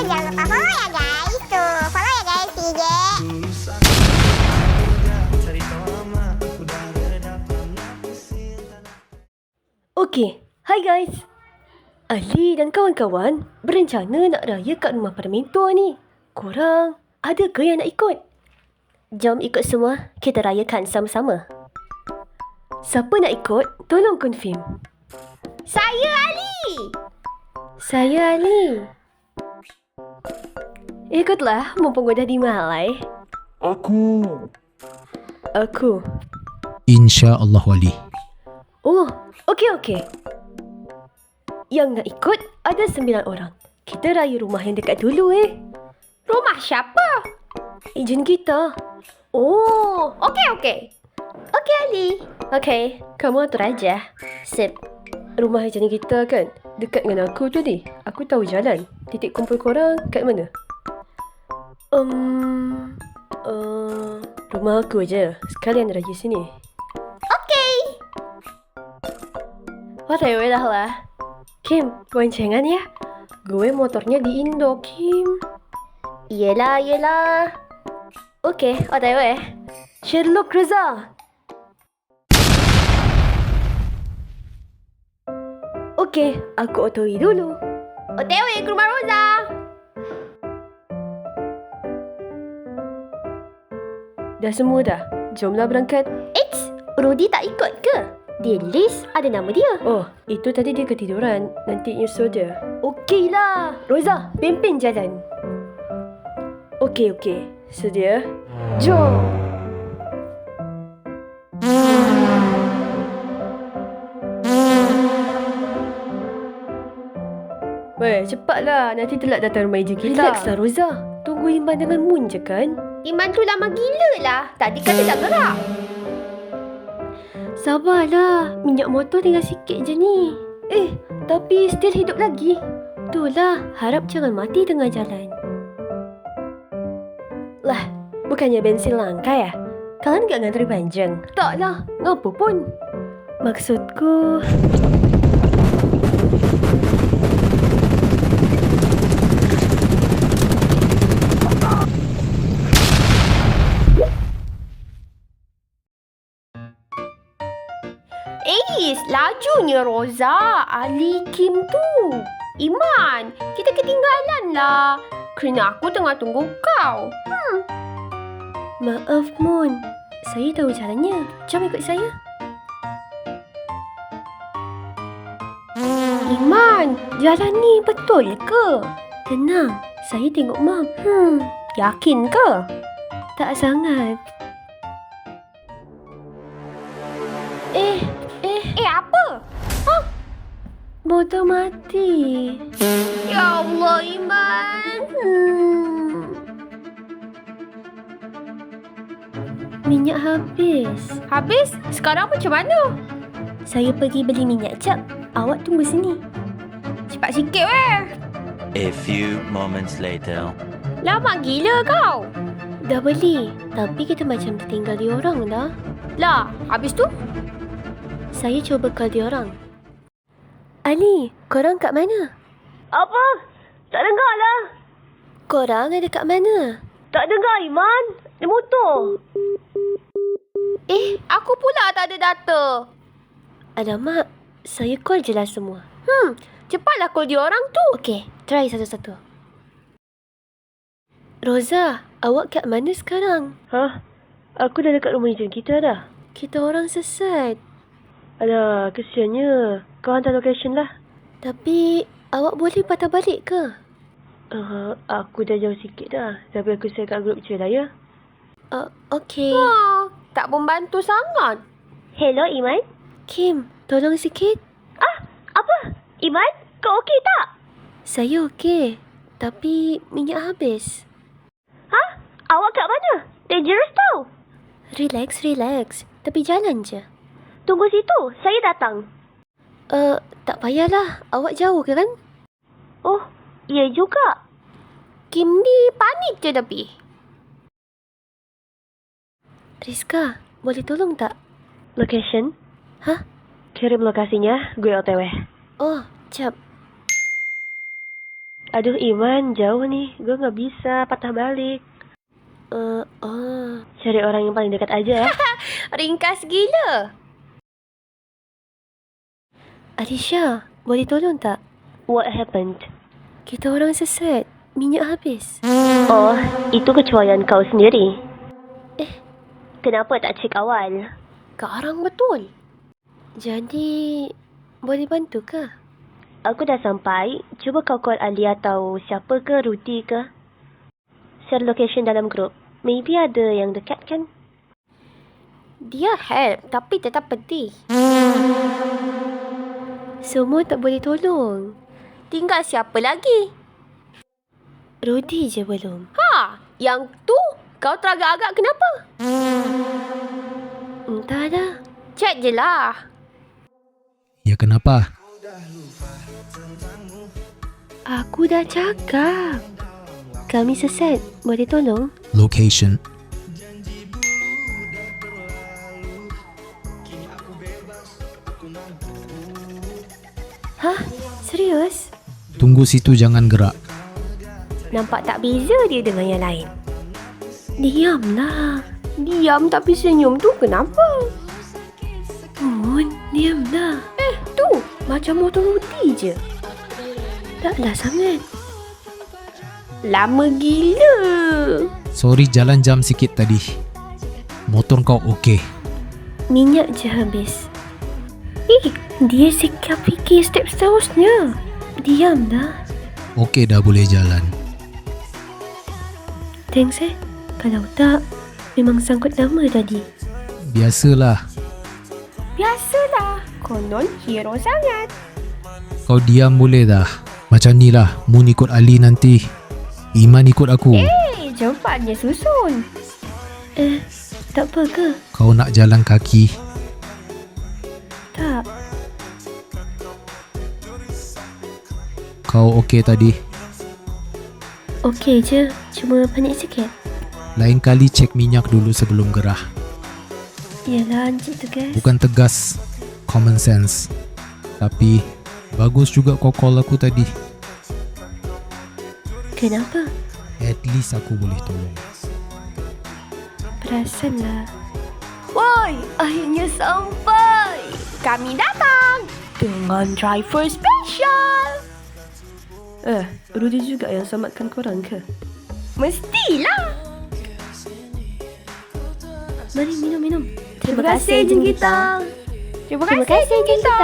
jangan lupa follow ya guys. Tuh, follow ya guys IG. Okey, hai guys. Ali dan kawan-kawan berencana nak raya kat rumah pada mentor ni. Korang ada ke yang nak ikut? Jom ikut semua, kita rayakan sama-sama. Siapa nak ikut, tolong confirm. Saya Ali. Saya Ali. Ikutlah, mumpung dah dimalai. Aku. InsyaAllah wali. Oh, okey. Yang nak ikut ada 9 orang. Kita raya rumah yang dekat dulu Rumah siapa? Ejen kita. Oh, okey. Okey Ali. Okey, kamu atur aja. Sip. Rumah ejen kita kan dekat dengan aku tadi. Aku tahu jalan. Titik kumpul korang kat mana? Rumah aku je. Sekalian raya sini. Okey. OTW dah lah. Kim, boncengan ya. Gue motornya di Indo, Kim. Yelah. Okey, OTW. Sherlock Reza. Okey, aku otoi dulu. OTW ke rumah Roza. Dah semua dah? Jomlah berangkat. Eits, Rudy tak ikut ke? Di list ada nama dia. Oh, itu tadi dia ketiduran. Nanti nyusul dia. Okeylah. Roza, pimpin jalan. Okey. Sedia? Jom. Weh, cepatlah. Nanti telat datang rumah ejen kita. Relaxlah, Roza. Tunggu Iman dengan Moon je kan? Iman tu lama gila lah. Tadi kan dia tak gerak. Sabarlah. Minyak motor tinggal sikit je ni. Tapi still hidup lagi. Itulah. Harap jangan mati tengah jalan. Lah, bukannya bensin langka ya? Kalian gak ngantri panjang? Taklah. Ngapa pun? Maksudku... Lajunya Roza, Ali, Kim tu. Iman, kita ketinggalan lah. Kerana aku tengah tunggu kau. Maaf, Moon. Saya tahu caranya. Jom ikut saya. Iman, jalan ni betul ke? Tenang. Saya tengok Mam. Yakin ke? Tak sangat. Apa? Motor mati. Ya Allah, Iman. Minyak habis. Habis? Sekarang macam mana? Saya pergi beli minyak jap. Awak tunggu sini. Cepat sikit weh. A few moments later. Lama gila kau. Dah beli. Tapi kita macam tertinggal di orang dah. Lah, habis tu? Saya cuba call dia orang. Ali, korang kat mana? Apa? Tak dengar lah. Korang ada kat mana? Tak dengar, Iman. Di motor. Aku pula tak ada data. Alamak, saya call je lah semua. Cepatlah call dia orang tu. Okey, try satu-satu. Roza, awak kat mana sekarang? Aku dah dekat rumah ejen kita dah. Kita orang sesat. Alah, kesiannya. Kau hantar location lah. Tapi, awak boleh patah balik ke? Aku dah jauh sikit dah. Tapi aku share kat grup je lah ya. Okey. Tak membantu sangat. Hello, Iman. Kim, tolong sikit. Apa? Iman, kau okey tak? Saya okey. Tapi, minyak habis. Awak kat mana? Dangerous tau. Relax. Tapi jalan je. Tunggu situ, saya datang. Tak payahlah. Awak jauh ke kan? Oh, iya juga. Kim ni panik je tapi. Rizka, boleh tolong tak? Location? Kirim lokasinya, gue OTW. Oh, jap. Aduh Iman, jauh nih. Gue gak bisa patah balik. Cari orang yang paling dekat aja ya. Ringkas gila. Alicia, boleh tolong tak? What happened? Kita orang sesat. Minyak habis. Oh, itu kecuaian kau sendiri. Kenapa tak cek awal? Garang betul. Jadi, boleh bantu ke? Aku dah sampai. Cuba kau call Ali atau siapa ke, Rudy ke. Share location dalam grup. Maybe ada yang dekat kan? Dia help tapi tetap pedih. Semua tak boleh tolong. Tinggal siapa lagi? Rudy je belum. Ha, yang tu kau teragak-agak kenapa? Entahlah. Chat je lah. Ya kenapa? Aku dah cakap. Kami sesat. Boleh tolong? Location. Hah? Serius? Tunggu situ, jangan gerak. Nampak tak beza dia dengan yang lain? Diamlah. Diam tapi senyum tu kenapa? Mun, diamlah. Tu, macam motor Rudy je. Taklah sangat. Lama gila. Sorry, jalan jam sikit tadi. Motor kau okey. Minyak je habis. Dia sikap fikir step seterusnya. Diamlah. Okey dah boleh jalan. Thanks Kalau tak, memang sangkut lama tadi. Biasalah. Biasalah. Konon hero sangat. Kau diam boleh dah. Macam ni lah. Mun ikut Ali nanti. Iman ikut aku. Cepatnya susun. Tak apa ke? Kau nak jalan kaki. Tak. Kau okey tadi. Okey je. Cuma panik sikit. Lain kali cek minyak dulu sebelum gerah. Yalah, Encik tegas. Bukan tegas. Common sense. Tapi bagus juga kau call aku tadi. Kenapa? At least aku boleh tolong. Perasanlah. Woi, akhirnya sampai. Kami datang dengan driver special. Rudy juga yang selamatkan korang ke? Mestilah. Mari minum. Terima kasih, Jeng kita. Terima kasih, Jeng kita.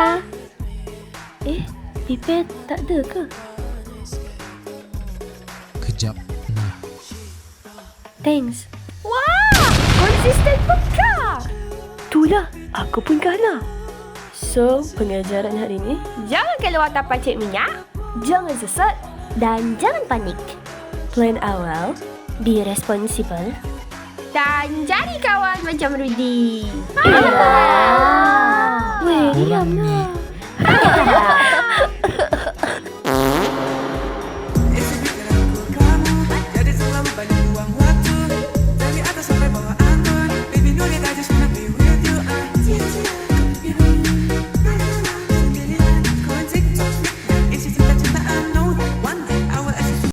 Pipet tak ada ke? Kejap. Nah, Thanks. Wah, konsisten pekak. Itulah, aku pun kalah. So, pengajaran hari ni, Jangan keluar tanpa cek minyak. jangan sesat Dan jangan panik. plan awal, be responsible. Dan jadi kawan macam Rudy. Weh, orang ni. diamlah.